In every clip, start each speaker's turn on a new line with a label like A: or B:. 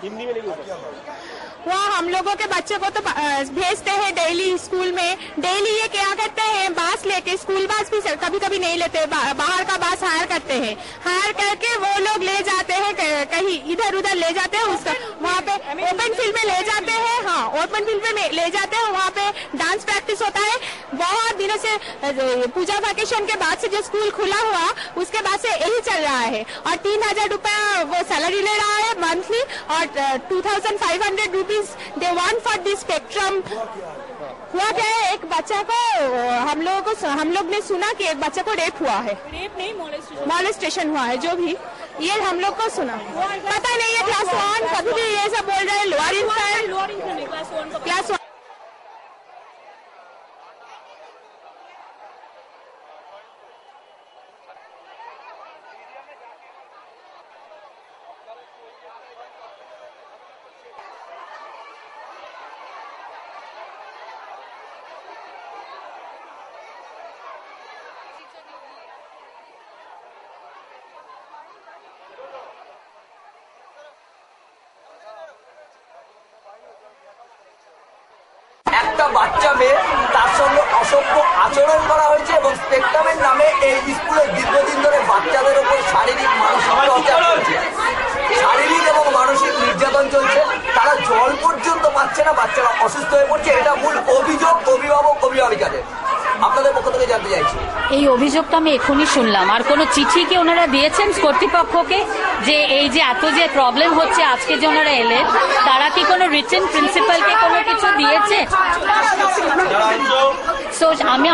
A: हिंदी में नहीं।
B: वहाँ हम लोगों के बच्चे को तो भेजते हैं डेली स्कूल में। डेली ये क्या करते हैं, बास लेके, स्कूल बास भी कभी कभी नहीं लेते, बाहर का बास हायर करते हैं। हायर करके वो लोग ले जाते हैं कहीं इधर उधर ले जाते हैं, उसका वहाँ पे ओपन फील्ड में ले जाते हैं। हाँ, ओपन फील्ड में ले जाते हैं, वहाँ पे डांस प्रैक्टिस होता है। बहुत दिनों से पूजा वेकेशन के बाद से जो स्कूल खुला हुआ उसके बाद से यही चल रहा है। और 3000 रुपया वो सैलरी ले रहा है मंथली, और 2500 rupees they want for this spectrum. हुआ क्या है, एक बच्चा को हम लोग ने सुना कि एक बच्चे को रेप हुआ है। रेप नहीं, मॉलेस्टेशन हुआ है, जो भी ये हम लोग को सुना। पता नहीं है क्लास 1, कभी भी ये सब बोल रहे हैं लोअर इंसान, क्लास 1।
C: একটা বাচ্চা মেয়ে তার সঙ্গে অসভ্য আচরণ করা হয়েছে এবং স্পেকট্রামের নামে এই স্কুলে দীর্ঘদিন ধরে বাচ্চাদের উপর শারীরিক মানসিক অত্যাচার চলছে, শারীরিক এবং মানসিক নির্যাতন চলছে। তারা জল পর্যন্ত পাচ্ছে না, বাচ্চারা অসুস্থ হয়ে পড়ছে। এটা মূল অভিযোগ অভিভাবক অভিভাবিকাদের। আপনাদের পক্ষ থেকে জানতে চাইছি।
D: এই অভিযোগটা আমি এখনই শুনলাম। আর কোনো চিঠি কি ওনারা দিয়েছেন কর্তৃপক্ষকে যে এই যে এত যে প্রবলেম হচ্ছে, আজকে যে ওনারা এলেন, তারা কি কোনো রিটেন প্রিন্সিপালকে কোনো কিছু দিয়েছে?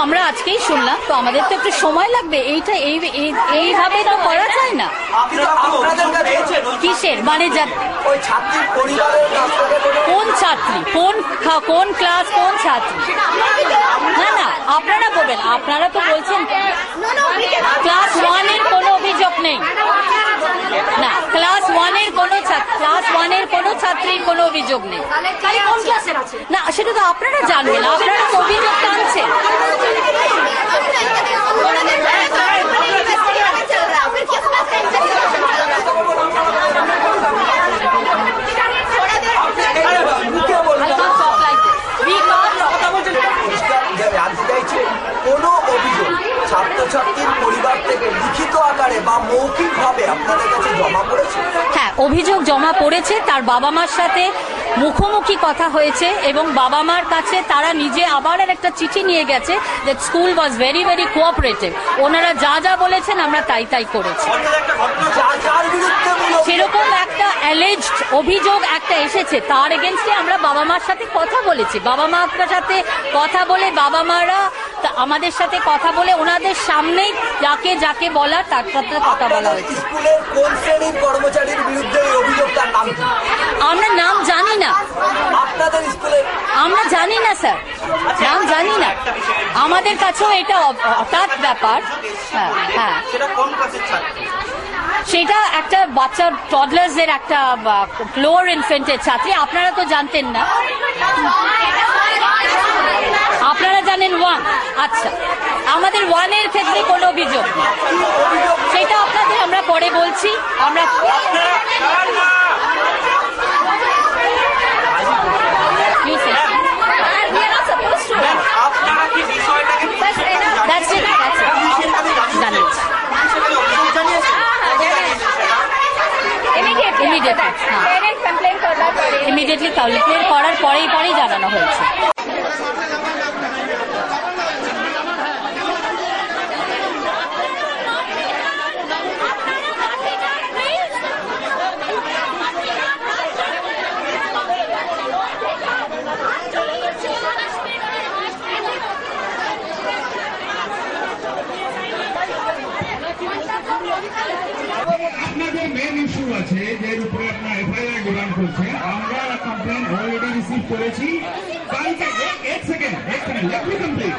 D: আমরা আজকেই শুনলাম, তো আমাদের তো একটু সময় লাগবে। এইটা এইভাবে তো করা যায় না। কিসের মানে কোন ছাত্রী, কোন ক্লাস, কোন ছাত্রী? না না, আপনারা বলবেন। আপনারা তো বলছেন ক্লাস 1 এর কোনো অভিযোগ নেই। না, ক্লাস 1 এর কোনো ছাত্রীর কোনো অভিযোগ নেই। না, সেটা তো আপনারা জানবেন, আপনারা তো অভিযোগ টানছেন।
C: কোনো অভিযোগ ছাত্রছাত্রীর পরিবার থেকে লিখিত আকারে বা মৌখিকভাবে আপনাদের কাছে জমা পড়েছে?
D: হ্যাঁ, অভিযোগ জমা পড়েছে। তার বাবা মার সাথে মুখোমুখি কথা হয়েছে এবং বাবা মার কাছে তারা নিজে আবার একটা চিঠি নিয়ে গেছে যে school was very very cooperative. ওনারা যা যা বলেছেন আমরা তাই করেছি। সেরকম একটা অ্যালেজড অভিযোগ একটা এসেছে, তার এগেনস্টে আমরা বাবা মার সাথে কথা বলেছি। বাবা মার সাথে কথা বলে বাবা মারা আমাদের সাথে কথা বলে ওনাদের সামনেই যাকে বলার তার সাথে কথা বলা হয়েছে।
C: স্কুলের কোন শ্রেণীর কর্মচারীর বিরুদ্ধে অভিযোগটার নাম কি?
D: আমরা নাম জানি না।
C: আপনাদের স্কুলে
D: আমরা জানি না স্যার, নাম জানি না। আমাদের কাছেও এটা হঠাৎ ব্যাপার। হ্যাঁ হ্যাঁ, সেটা একটা বাচ্চা টডলার্সের একটা লোয়ার ইনফেন্টের ছাত্রী। আপনারা তো জানতেন না, আপনারা জানেন 1। আচ্ছা, আমাদের 1 এর ক্ষেত্রে কোনো অভিযোগ নেই, সেটা আপনাদের আমরা পরে বলছি। আমরা ইমিডিয়েটলি কমপ্লেন করার পরেই জানানো হয়েছে।
E: আপনাদের মেন ইস্যু আছে যে উপরে আপনার এফআইআর ডিমান্ড করছে, আমরা কমপ্লেন অলরেডি রিসিভ করেছি। কালকে এক সেকেন্ড লেট মি কমপ্লিট।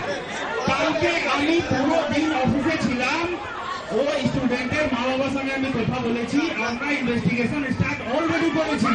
E: কালকে আমি পুরো দিন অফিসে ছিলাম, ও স্টুডেন্টের মা বাবার সঙ্গে আমি কথা বলেছি, আমরা ইনভেস্টিগেশন স্টার্ট অলরেডি করেছি।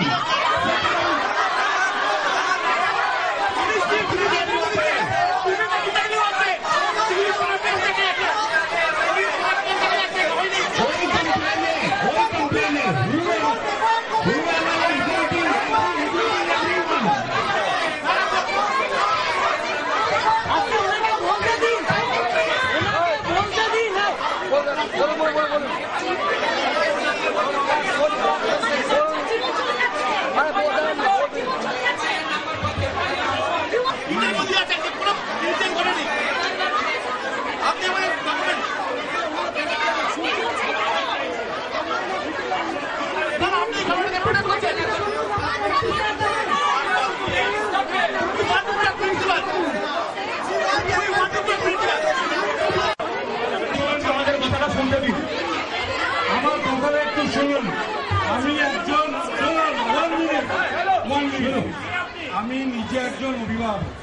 A: আমি নিজে একজন অভিভাবক।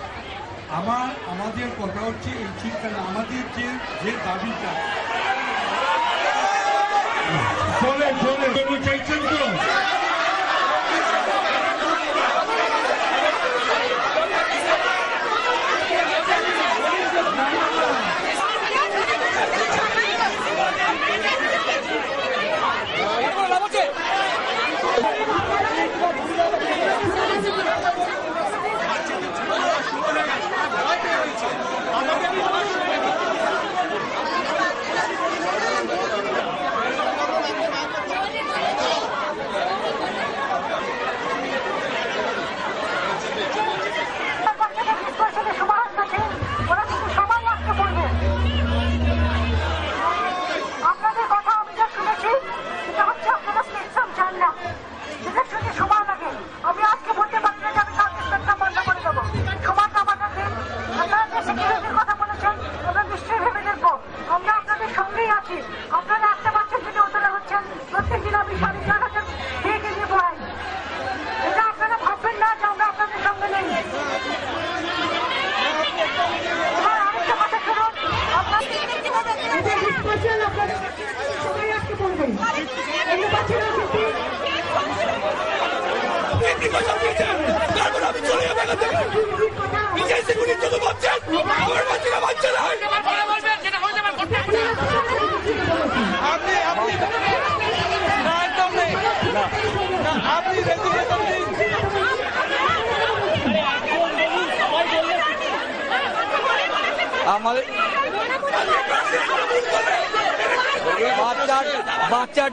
A: আমাদের কথা হচ্ছে এই শিক্ষা, আমাদের যে দাবিটা চলে চাইছেন তো
F: আপনারা আসতে পারছেন যদি ওতলে হচ্ছেন প্রত্যেক দিন আপনি শাড়ি লাগাচ্ছেন ঠিক এগিয়ে পড়েন। এটা আপনারা ভাববেন না যে আমরা আপনাদের সঙ্গে নেই। আরেকটা কথা শুনুন, আপনার সবাই আজকে বলবেন
C: আমাদের বাচ্চা